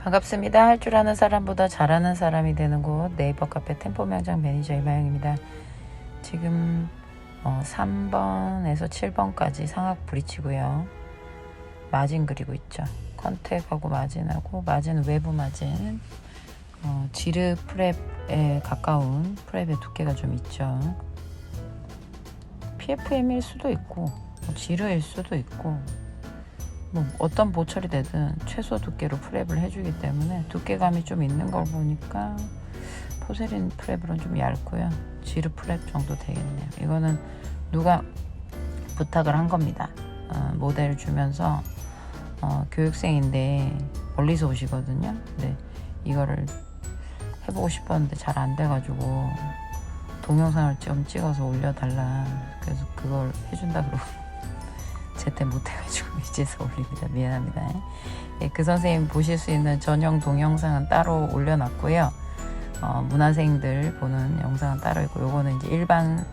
반갑습니다. 할 줄 아는 사람보다 잘하는 사람이 되는 곳 네이버 카페 템포 명장 매니저 이마영입니다. 지금 3번에서 7번까지 상악 브릿지고요. 마진 그리고 있죠. 컨택하고 마진하고 마진 외부 마진 지르 프랩에 가까운 프랩의 두께가 좀 있죠. PFM일 수도 있고 지르일 수도 있고 뭐 어떤 보철이 되든 최소 두께로 프랩을 해주기 때문에 두께감이 좀 있는 걸 보니까 포세린 프랩으로는 좀 얇고요. 지르 프랩 정도 되겠네요. 이거는 누가 부탁을 한 겁니다. 모델 주면서 교육생인데 멀리서 오시거든요. 근데 이거를 해보고 싶었는데 잘 안 돼가지고 동영상을 좀 찍어서 올려달라. 그래서 그걸 해준다 그러고 제때 못해가지고 이제서 올립니다. 미안합니다. 그 선생님 보실 수 있는 전용 동영상은 따로 올려놨고요. 문화생들 보는 영상은 따로 있고, 요거는 이제 일반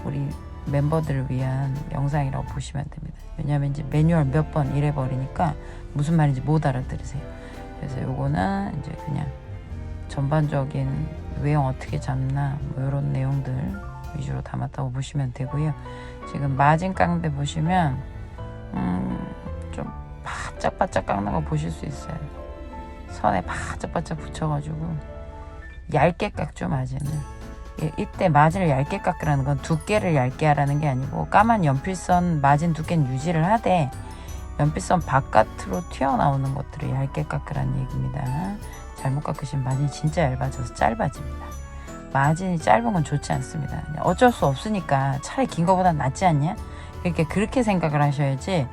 우리 멤버들을 위한 영상이라고 보시면 됩니다. 왜냐하면 이제 매뉴얼 몇 번 이래버리니까 무슨 말인지 못 알아들으세요. 그래서 요거는 이제 그냥 전반적인 외형 어떻게 잡나 뭐 이런 내용들 위주로 담았다고 보시면 되고요. 지금 마진 깡대 보시면 좀 바짝바짝 깎는 거 보실 수 있어요. 선에 바짝바짝 붙여가지고 얇게 깎죠. 마진을. 이때 마진을 얇게 깎으라는 건 두께를 얇게 하라는 게 아니고, 까만 연필선 마진 두께는 유지를 하되 연필선 바깥으로 튀어나오는 것들을 얇게 깎으라는 얘기입니다. 잘못 깎으시면 마진이 진짜 얇아져서 짧아집니다. 마진이 짧은 건 좋지 않습니다. 어쩔 수 없으니까 차라리 긴 거보다 낫지 않냐? 그렇게 생각을 하셔야지,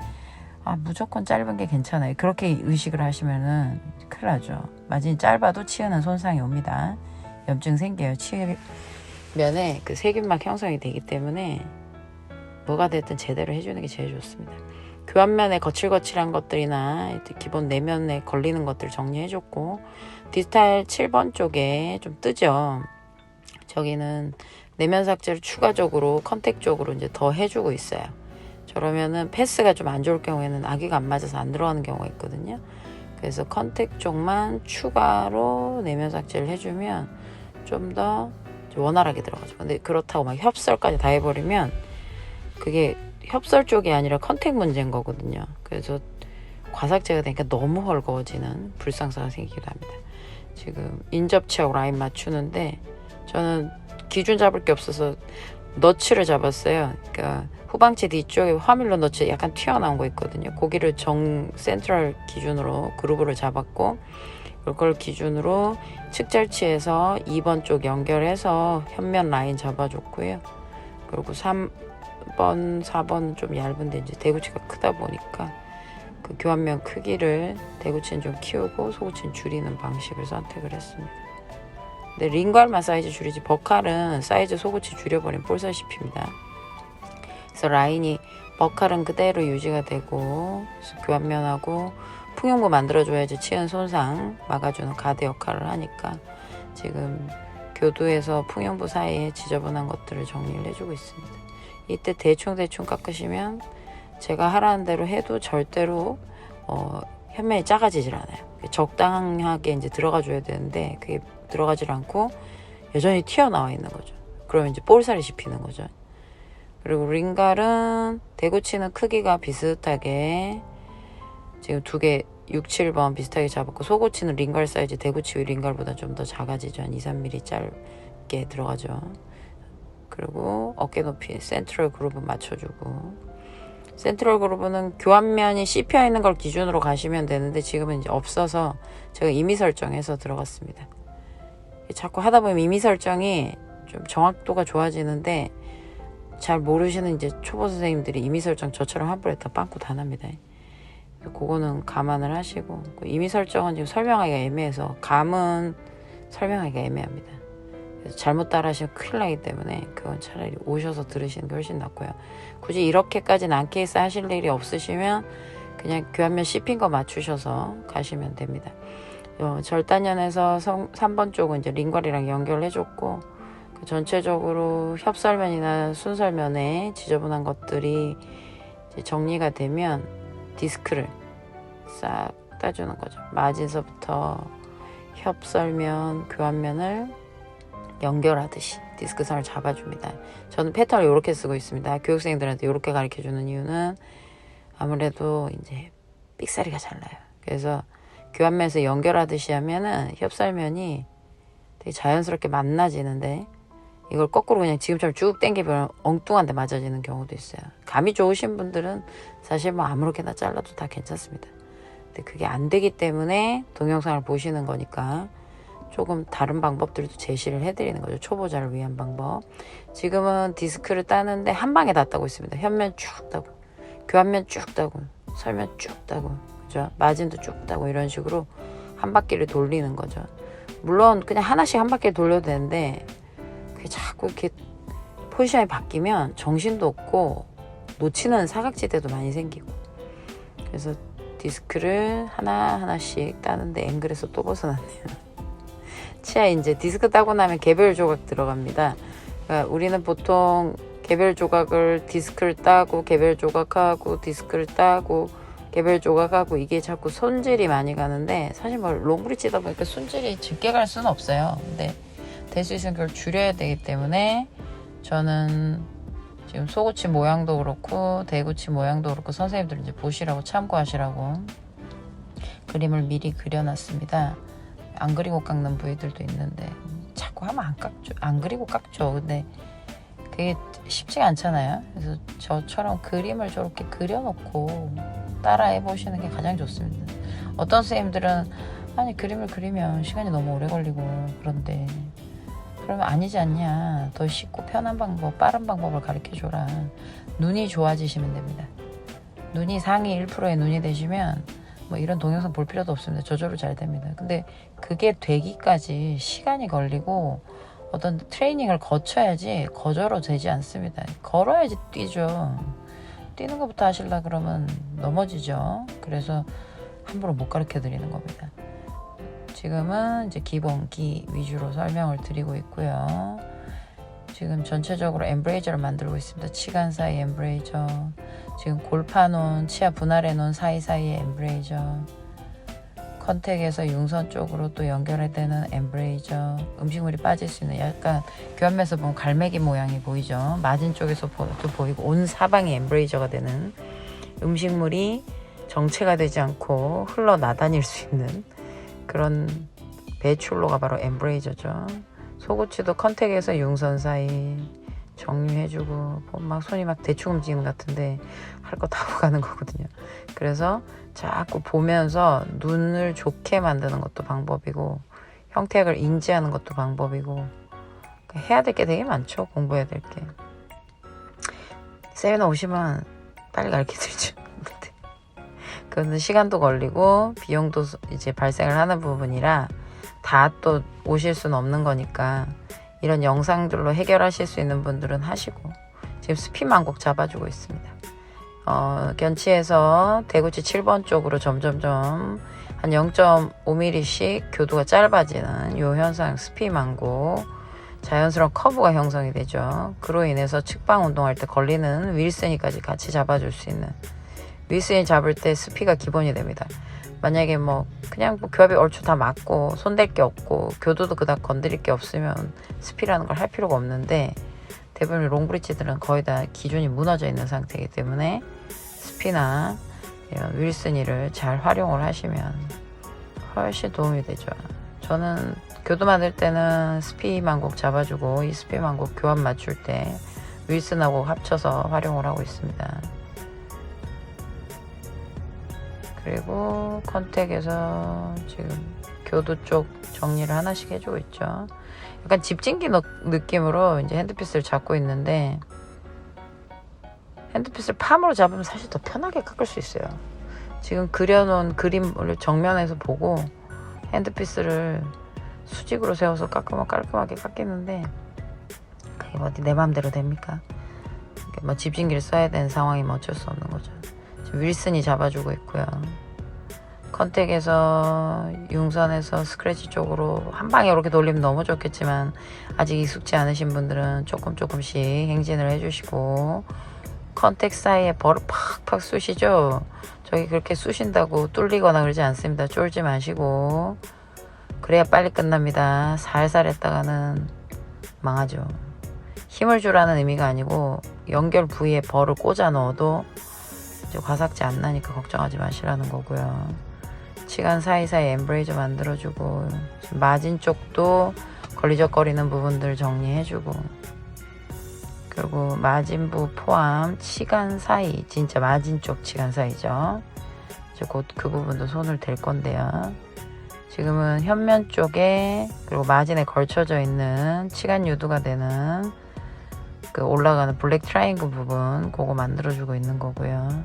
무조건 짧은 게 괜찮아요. 그렇게 의식을 하시면은 큰일 나죠. 마진이 짧아도 치우는 손상이 옵니다. 염증 생겨요. 치우면에 그 세균막 형성이 되기 때문에 뭐가 됐든 제대로 해주는 게 제일 좋습니다. 교환면에 거칠거칠한 것들이나 기본 내면에 걸리는 것들 정리해줬고, 디지털 7번 쪽에 좀 뜨죠. 저기는 내면 삭제를 추가적으로 컨택 쪽으로 이제 더 해주고 있어요. 저러면은 패스가 좀 안 좋을 경우에는 아기가 안 맞아서 안 들어가는 경우가 있거든요. 그래서 컨택 쪽만 추가로 내면 삭제를 해주면 좀 더 원활하게 들어가죠. 근데 그렇다고 막 협설까지 다 해버리면 그게 협설 쪽이 아니라 컨택 문제인 거거든요. 그래서 과삭제가 되니까 너무 헐거워지는 불상사가 생기기도 합니다. 지금 인접치하고 라인 맞추는데 저는 기준 잡을 게 없어서 너츠를 잡았어요. 그러니까 후방치 뒤쪽에 화밀로 너츠 약간 튀어나온 거 있거든요. 거기를 센트럴 기준으로 그루브를 잡았고, 그걸 기준으로 측절치에서 2번 쪽 연결해서 현면 라인 잡아줬고요. 그리고 3번, 4번 좀 얇은데 이제 대구치가 크다 보니까 그 교환면 크기를 대구치는 좀 키우고 소구치는 줄이는 방식을 선택을 했습니다. 근데 링괄만 사이즈 줄이지 버칼은 사이즈 소구치 줄여버리면 볼살 씹힙니다. 그래서 라인이 버칼은 그대로 유지가 되고, 교환면하고 풍용부 만들어줘야지 치은 손상 막아주는 가드 역할을 하니까 지금 교두에서 풍용부 사이에 지저분한 것들을 정리를 해주고 있습니다. 이때 대충 깎으시면 제가 하라는 대로 해도 절대로 현면이 작아지질 않아요. 적당하게 이제 들어가 줘야 되는데 그게 들어가질 않고 여전히 튀어나와 있는 거죠. 그러면 이제 볼살이 씹히는 거죠. 그리고 링갈은 대구치는 크기가 비슷하게 지금 두 개 6, 7번 비슷하게 잡았고, 소고치는 링갈 사이즈 대구치 링갈보다 좀 더 작아지죠. 한 2, 3mm 짧게 들어가죠. 그리고 어깨 높이 센트럴 그루브 맞춰주고, 센트럴 그루브는 교환면이 씹혀 있는 걸 기준으로 가시면 되는데 지금은 이제 없어서 제가 임의 설정해서 들어갔습니다. 자꾸 하다 보면 임의 설정이 좀 정확도가 좋아지는데 잘 모르시는 이제 초보 선생님들이 임의 설정 저처럼 함부로 했다 빵꾸 다 납니다. 그거는 감안을 하시고, 임의 설정은 지금 설명하기가 애매해서 감은 설명하기가 애매합니다. 그래서 잘못 따라하시면 큰일 나기 때문에 그건 차라리 오셔서 들으시는 게 훨씬 낫고요. 굳이 이렇게까지 난케이스 하실 일이 없으시면 그냥 교환면 씹힌 거 맞추셔서 가시면 됩니다. 절단연에서 3번 쪽은 이제 링괄이랑 연결해줬고, 전체적으로 협설면이나 순설면에 지저분한 것들이 이제 정리가 되면 디스크를 싹 따주는 거죠. 마진서부터 협설면, 교환면을 연결하듯이 디스크선을 잡아줍니다. 저는 패턴을 이렇게 쓰고 있습니다. 교육생들한테 이렇게 가르쳐주는 이유는 아무래도 이제 삑사리가 잘 나요. 그래서 교환면에서 연결하듯이 하면은 협설면이 되게 자연스럽게 만나지는데 이걸 거꾸로 그냥 지금처럼 쭉 당기면 엉뚱한 데 맞아지는 경우도 있어요. 감이 좋으신 분들은 사실 뭐 아무렇게나 잘라도 다 괜찮습니다. 근데 그게 안 되기 때문에 동영상을 보시는 거니까 조금 다른 방법들도 제시를 해드리는 거죠. 초보자를 위한 방법. 지금은 디스크를 따는데 한 방에 다 따고 있습니다. 현면 쭉 따고, 교환면 쭉 따고, 설면 쭉 따고, 그죠? 마진도 쭉 따고 이런 식으로 한 바퀴를 돌리는 거죠. 물론 그냥 하나씩 한 바퀴 돌려도 되는데 그게 자꾸 이렇게 포지션이 바뀌면 정신도 없고 놓치는 사각지대도 많이 생기고, 그래서 디스크를 하나하나씩 따는데 앵글에서 또 벗어났네요. 치아 이제 디스크 따고 나면 개별 조각 들어갑니다. 그러니까 우리는 보통 개별 조각을 디스크를 따고 개별 조각하고 디스크를 따고 개별 조각하고 이게 자꾸 손질이 많이 가는데 사실 뭐 롱브리지다 보니까 손질이 짙게 갈 수는 없어요. 근데 될 수 있으면 그걸 줄여야 되기 때문에 저는 지금 소고치 모양도 그렇고 대구치 모양도 그렇고 선생님들 이제 보시라고 참고하시라고 그림을 미리 그려놨습니다. 안 그리고 깎는 부위들도 있는데 자꾸 하면 안 깎죠. 안 그리고 깎죠. 근데 그게 쉽지가 않잖아요. 그래서 저처럼 그림을 저렇게 그려놓고 따라해 보시는 게 가장 좋습니다. 어떤 선생님들은 아니 그림을 그리면 시간이 너무 오래 걸리고 그런데 그러면 아니지 않냐. 더 쉽고 편한 방법, 빠른 방법을 가르쳐줘라. 눈이 좋아지시면 됩니다. 눈이 상위 1%의 눈이 되시면 뭐 이런 동영상 볼 필요도 없습니다. 저절로 잘 됩니다. 근데 그게 되기까지 시간이 걸리고 어떤 트레이닝을 거쳐야지 거저로 되지 않습니다. 걸어야지 뛰죠. 뛰는 것부터 하시려 그러면 넘어지죠. 그래서 함부로 못 가르쳐 드리는 겁니다. 지금은 이제 기본기 위주로 설명을 드리고 있고요. 지금 전체적으로 엠브레이저를 만들고 있습니다. 치간 사이 엠브레이저, 지금 골파논, 치아 분할해 놓은 사이사이의 엠브레이저, 컨택에서 융선 쪽으로 또 연결이 되는 엠브레이저, 음식물이 빠질 수 있는 약간 교환면에서 보면 갈매기 모양이 보이죠. 마진 쪽에서도 보이고 온 사방이 엠브레이저가 되는, 음식물이 정체가 되지 않고 흘러나다닐 수 있는 그런 배출로가 바로 엠브레이저죠. 소고치도 컨택에서 융선 사이 정리해주고 막 손이 막 대충 움직이는 것 같은데 할 거 다 하고 가는 거거든요. 그래서 자꾸 보면서 눈을 좋게 만드는 것도 방법이고 형태를 인지하는 것도 방법이고 해야 될 게 되게 많죠. 공부해야 될 게. 세미나 오시면 빨리 가르쳐드리죠. 그거는 시간도 걸리고 비용도 이제 발생을 하는 부분이라 다 또 오실 수는 없는 거니까 이런 영상들로 해결하실 수 있는 분들은 하시고, 지금 스피만곡 잡아주고 있습니다. 견치에서 대구치 7번 쪽으로 점점점 한 0.5mm씩 교두가 짧아지는 이 현상, 스피만곡, 자연스러운 커브가 형성이 되죠. 그로 인해서 측방 운동할 때 걸리는 윌슨이까지 같이 잡아줄 수 있는, 윌슨이 잡을 때 스피가 기본이 됩니다. 만약에 뭐 그냥 뭐 교합이 얼추 다 맞고 손댈 게 없고 교도도 그닥 건드릴 게 없으면 스피라는 걸 할 필요가 없는데, 대부분 롱브리지들은 거의 다 기준이 무너져 있는 상태이기 때문에 스피나 이런 윌슨이를 잘 활용을 하시면 훨씬 도움이 되죠. 저는 교도 만들 때는 스피만곡 잡아주고 이 스피만곡 교합 맞출 때 윌슨하고 합쳐서 활용을 하고 있습니다. 그리고 컨택에서 지금 교도 쪽 정리를 하나씩 해주고 있죠. 약간 집진기 느낌으로 이제 핸드피스를 잡고 있는데, 핸드피스를 팜으로 잡으면 사실 더 편하게 깎을 수 있어요. 지금 그려놓은 그림을 정면에서 보고 핸드피스를 수직으로 세워서 깎으면 깔끔하게 깎이는데 그게 어디 내 맘대로 됩니까? 뭐 집진기를 써야 되는 상황이면 어쩔 수 없는 거죠. 윌슨이 잡아주고 있고요. 컨택에서 융선에서 스크래치 쪽으로 한 방에 이렇게 돌리면 너무 좋겠지만 아직 익숙지 않으신 분들은 조금씩 행진을 해주시고, 컨택 사이에 벌을 팍팍 쑤시죠. 저기 그렇게 쑤신다고 뚫리거나 그러지 않습니다. 쫄지 마시고. 그래야 빨리 끝납니다. 살살 했다가는 망하죠. 힘을 주라는 의미가 아니고 연결 부위에 벌을 꽂아 넣어도 이제 과삭지 안 나니까 걱정하지 마시라는 거고요. 치간 사이사이 엠브레이저 만들어주고, 마진 쪽도 걸리적거리는 부분들 정리해주고, 그리고 마진부 포함 치간 사이, 진짜 마진 쪽 치간 사이죠. 이제 곧 그 부분도 손을 댈 건데요. 지금은 현면 쪽에, 그리고 마진에 걸쳐져 있는 치간 유두가 되는 그 올라가는 블랙 트라이앵글 부분, 그거 만들어주고 있는 거고요.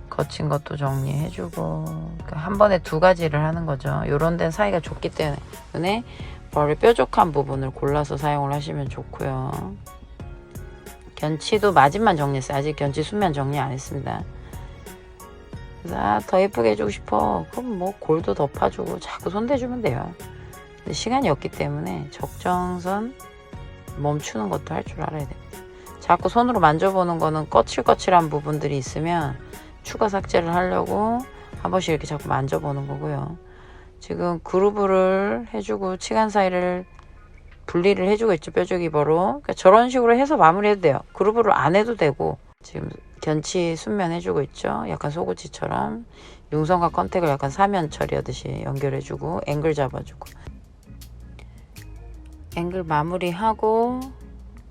거친 것도 정리해주고, 그러니까 한 번에 두 가지를 하는 거죠. 요런 데는 사이가 좁기 때문에 벌을 뾰족한 부분을 골라서 사용을 하시면 좋고요. 견치도 마진만 정리했어요. 아직 견치 순면 정리 안 했습니다. 그래서 더 예쁘게 해주고 싶어. 그럼 뭐 골도 덮어주고 자꾸 손대주면 돼요. 근데 시간이 없기 때문에 적정선 멈추는 것도 할 줄 알아야 됩니다. 자꾸 손으로 만져보는 거는 거칠거칠한 부분들이 있으면 추가 삭제를 하려고 한 번씩 이렇게 자꾸 만져보는 거고요. 지금 그루브를 해주고 치간 사이를 분리를 해주고 있죠. 뾰족이버로. 그러니까 저런 식으로 해서 마무리해도 돼요. 그루브를 안 해도 되고, 지금 견치 순면 해주고 있죠. 약간 소구치처럼 융선과 컨택을 약간 사면 처리하듯이 연결해주고, 앵글 잡아주고, 앵글 마무리하고,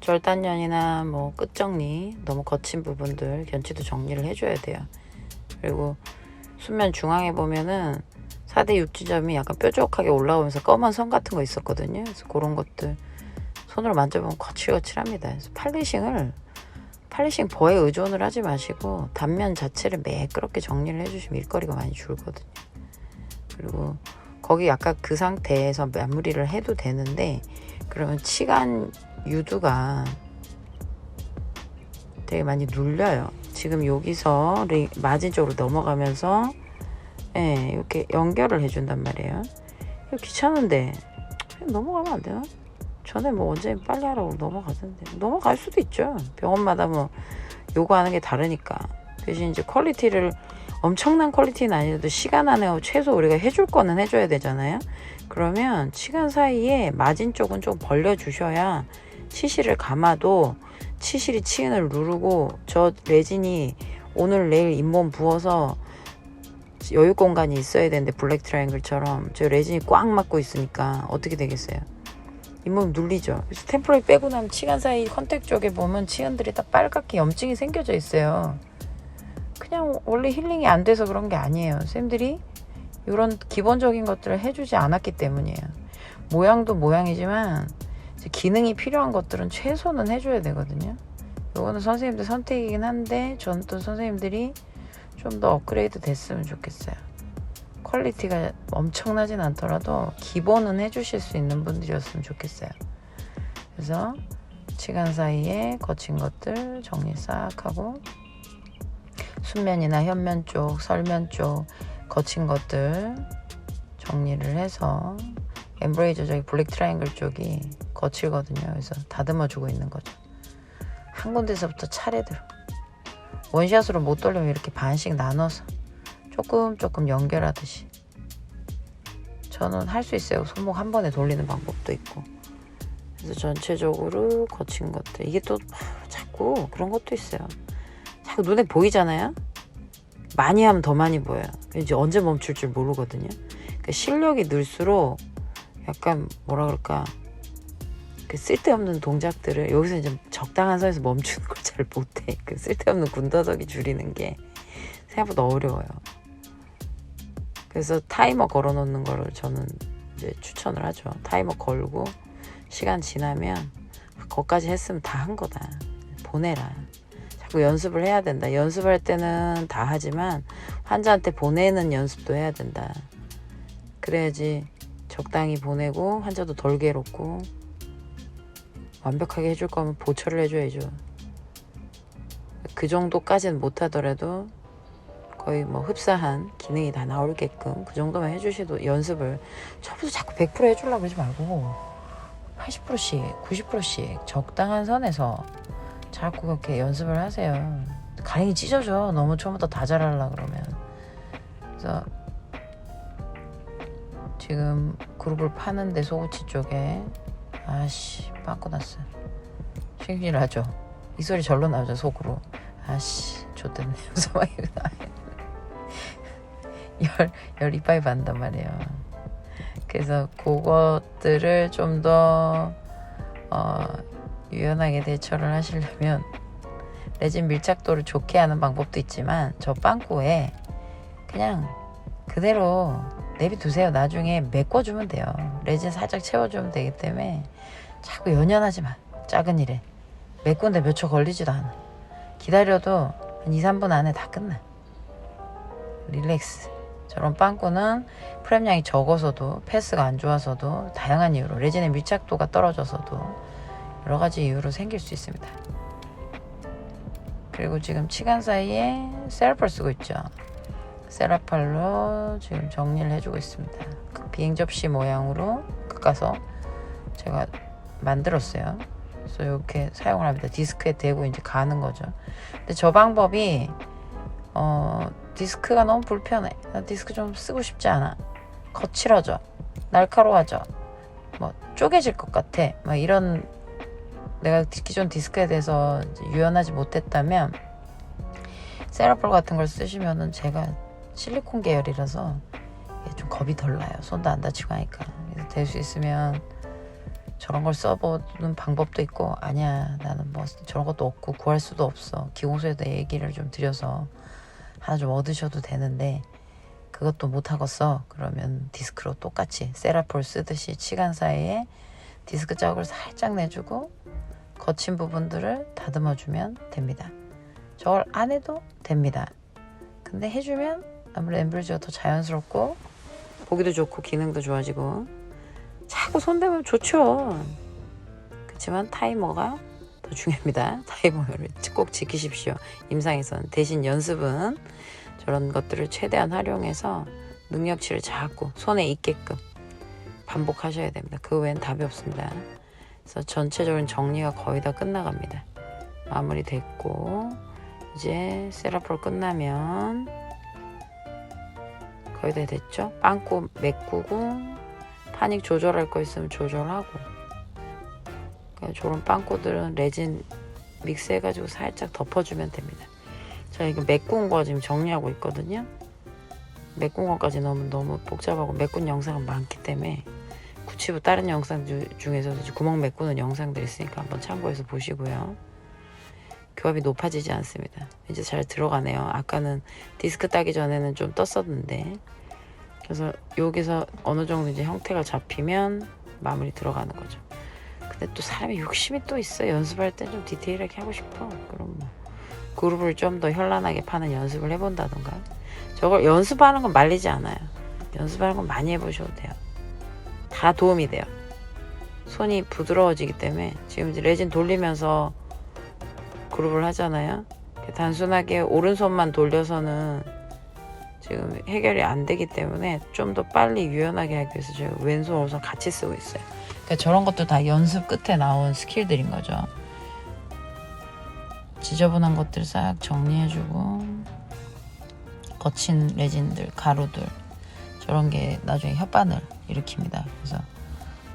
절단면이나 뭐 끝정리, 너무 거친 부분들 견치도 정리를 해줘야 돼요. 그리고 순면 중앙에 보면은 4대 육지점이 약간 뾰족하게 올라오면서 검은 선 같은 거 있었거든요. 그래서 그런 것들 손으로 만져보면 거칠거칠합니다. 그래서 팔리싱 버에 의존을 하지 마시고 단면 자체를 매끄럽게 정리를 해주시면 일거리가 많이 줄거든요. 그리고 거기 약간 그 상태에서 마무리를 해도 되는데, 그러면 치간 유두가 되게 많이 눌려요. 지금 여기서 마진 쪽으로 넘어가면서 이렇게 연결을 해준단 말이에요. 이거 귀찮은데 넘어가면 안 되나? 전에 뭐 언제 빨리 하라고 넘어가던데. 넘어갈 수도 있죠. 병원마다 뭐 요구하는 게 다르니까. 대신 이제 퀄리티를, 엄청난 퀄리티는 아니어도 시간 안에 최소 우리가 해줄 거는 해줘야 되잖아요. 그러면 치간 사이에 마진 쪽은 좀 벌려주셔야 치실을 감아도 치실이 치근을 누르고, 저 레진이 오늘 내일 잇몸 부어서 여유 공간이 있어야 되는데 블랙 트라이앵글처럼 저 레진이 꽉 막고 있으니까 어떻게 되겠어요? 잇몸 눌리죠. 그래서 템포레리 빼고 나면 치간 사이 컨택 쪽에 보면 치근들이 딱 빨갛게 염증이 생겨져 있어요. 그냥 원래 힐링이 안 돼서 그런 게 아니에요. 쌤들이 이런 기본적인 것들을 해주지 않았기 때문이에요. 모양도 모양이지만 기능이 필요한 것들은 최소는 해줘야 되거든요. 이거는 선생님들 선택이긴 한데, 전 또 선생님들이 좀 더 업그레이드 됐으면 좋겠어요. 퀄리티가 엄청나진 않더라도 기본은 해주실 수 있는 분들이었으면 좋겠어요. 그래서 치간 사이에 거친 것들 정리 싹 하고, 순면이나 현면 쪽, 설면 쪽 거친 것들 정리를 해서, 엠브레이저 저기 블랙 트라이앵글 쪽이 거칠거든요. 그래서 다듬어 주고 있는 거죠. 한 군데서부터 차례대로 원샷으로 못 돌리면 이렇게 반씩 나눠서 조금 연결하듯이. 저는 할 수 있어요. 손목 한 번에 돌리는 방법도 있고. 그래서 전체적으로 거친 것들, 이게 또 자꾸 그런 것도 있어요. 자꾸 눈에 보이잖아요. 많이 하면 더 많이 보여요. 이제 언제 멈출 줄 모르거든요. 그러니까 실력이 늘수록 약간 뭐라 그럴까, 그 쓸데없는 동작들을 여기서 이제 적당한 선에서 멈추는 걸 잘 못해. 그 쓸데없는 군더더기 줄이는 게 생각보다 어려워요. 그래서 타이머 걸어 놓는 거를 저는 이제 추천을 하죠. 타이머 걸고 시간 지나면 거기까지 했으면 다 한 거다, 보내라. 자꾸 연습을 해야 된다. 연습할 때는 다 하지만 환자한테 보내는 연습도 해야 된다. 그래야지 적당히 보내고 환자도 덜 괴롭고, 완벽하게 해줄 거면 보초를 해줘야죠. 그 정도까지는 못하더라도 거의 뭐 흡사한 기능이 다 나오게끔 그 정도만 해주셔도, 연습을 처음부터 자꾸 100% 해주려고 그러지 말고 80%씩 90%씩 적당한 선에서 자꾸 그렇게 연습을 하세요. 가랭이 찢어져. 너무 처음부터 다 잘하려고 그러면. 그래서 지금 그룹을 파는데 소구치 쪽에 아씨 빵꾸 났어. 신기하죠. 이 소리 절로 나오죠 속으로. 아씨 좋댔네. 열 이빨이 반단 말이에요. 그래서 그것들을 좀 더 유연하게 대처를 하시려면 레진 밀착도를 좋게 하는 방법도 있지만 저 빵꾸에 그냥 그대로 내비두세요. 나중에 메꿔주면 돼요. 레진 살짝 채워주면 되기 때문에 자꾸 연연하지 마. 작은 일에 메꾸는데 몇 초 걸리지도 않아. 기다려도 한 2-3분 안에 다 끝나. 릴렉스. 저런 빵꾸는 프렘량이 적어서도 패스가 안 좋아서도 다양한 이유로 레진의 밀착도가 떨어져서도 여러 가지 이유로 생길 수 있습니다. 그리고 지금 치간 사이에 세라펄 쓰고 있죠. 세라펄로 지금 정리를 해주고 있습니다. 비행 접시 모양으로 깎아서 제가 만들었어요. 그래서 이렇게 사용을 합니다. 디스크에 대고 이제 가는 거죠. 근데 저 방법이 디스크가 너무 불편해. 나 디스크 좀 쓰고 싶지 않아. 거칠어져. 날카로워져. 뭐 쪼개질 것 같아. 막 이런 내가 기존 디스크에 대해서 유연하지 못했다면 세라펄 같은 걸 쓰시면은 제가 실리콘 계열이라서 좀 겁이 덜 나요. 손도 안 다치고 하니까. 그래서 될 수 있으면 저런 걸 써보는 방법도 있고 아니야 나는 뭐 저런 것도 없고 구할 수도 없어. 기공소에다 얘기를 좀 드려서 하나 좀 얻으셔도 되는데 그것도 못하겠어. 그러면 디스크로 똑같이 세라폴 쓰듯이 치간 사이에 디스크 자국을 살짝 내주고 거친 부분들을 다듬어주면 됩니다. 저걸 안 해도 됩니다. 근데 해주면 아무래도 엠브리지가 더 자연스럽고 보기도 좋고 기능도 좋아지고 자꾸 손대면 좋죠. 그렇지만 타이머가 더 중요합니다. 타이머를 꼭 지키십시오. 임상에서는. 대신 연습은 저런 것들을 최대한 활용해서 능력치를 자꾸 손에 있게끔 반복하셔야 됩니다. 그 외엔 답이 없습니다. 그래서 전체적인 정리가 거의 다 끝나갑니다. 마무리 됐고 이제 세라폴 끝나면 거의 다 됐죠? 빵꾸 메꾸고 파닉 조절할 거 있으면 조절하고 그러니까 저런 빵꾸들은 레진 믹스해가지고 살짝 덮어주면 됩니다. 자 이거 메꾼 거 지금 정리하고 있거든요. 메꾼 거까지 너무 복잡하고 메꾼 영상은 많기 때문에 구치부 다른 영상 중에서도 구멍 메꾸는 영상들 있으니까 한번 참고해서 보시고요. 교합이 높아지지 않습니다. 이제 잘 들어가네요. 아까는 디스크 따기 전에는 좀 떴었는데 그래서 여기서 어느 정도 이제 형태가 잡히면 마무리 들어가는 거죠. 근데 또 사람이 욕심이 또 있어. 연습할 때 좀 디테일하게 하고 싶어. 그럼 뭐 그룹을 좀 더 현란하게 파는 연습을 해본다던가. 저걸 연습하는 건 말리지 않아요. 연습하는 건 많이 해보셔도 돼요. 다 도움이 돼요. 손이 부드러워지기 때문에 지금 이제 레진 돌리면서 그룹을 하잖아요. 단순하게 오른손만 돌려서는 지금 해결이 안 되기 때문에 좀 더 빨리 유연하게 하기 위해서 제가 왼손 오른손 같이 쓰고 있어요. 그러니까 저런 것도 다 연습 끝에 나온 스킬들인 거죠. 지저분한 것들 싹 정리해주고 거친 레진들, 가루들 저런 게 나중에 혓바늘 일으킵니다. 그래서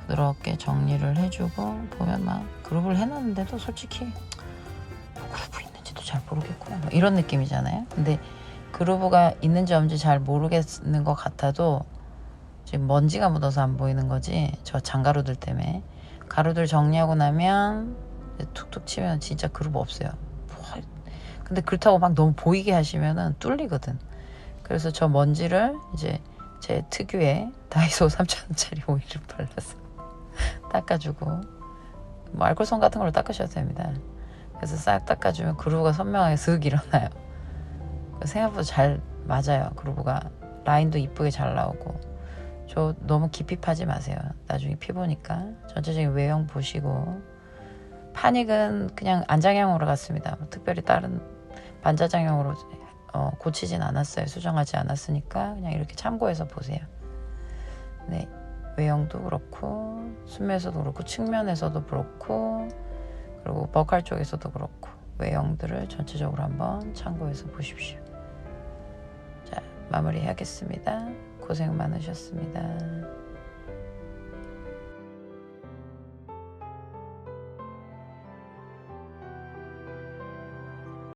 부드럽게 정리를 해주고 보면 막 그룹을 해놨는데도 솔직히 뭐 그루브 있는지도 잘 모르겠구나 뭐 이런 느낌이잖아요. 근데 그루브가 있는지 없는지 잘 모르겠는 것 같아도 지금 먼지가 묻어서 안 보이는 거지. 저 장가루들 때문에. 가루들 정리하고 나면 툭툭 치면 진짜 그루브 없어요. 근데 그렇다고 막 너무 보이게 하시면은 뚫리거든. 그래서 저 먼지를 이제 제 특유의 다이소 3,000원짜리 오일을 발라서 닦아주고 뭐 알콜솜 같은 걸로 닦으셔도 됩니다. 그래서 싹 닦아주면 그루브가 선명하게 슥 일어나요. 생각보다 잘 맞아요. 그루브가 라인도 이쁘게 잘 나오고. 저 너무 깊이 파지 마세요. 나중에 피부니까 전체적인 외형 보시고. 파닉은 그냥 안장형으로 갔습니다. 특별히 다른 반자장형으로 고치진 않았어요. 수정하지 않았으니까 그냥 이렇게 참고해서 보세요. 네, 외형도 그렇고 순면에서도 그렇고 측면에서도 그렇고 그리고 버칼 쪽에서도 그렇고 외형들을 전체적으로 한번 참고해서 보십시오. 자, 마무리하겠습니다. 고생 많으셨습니다.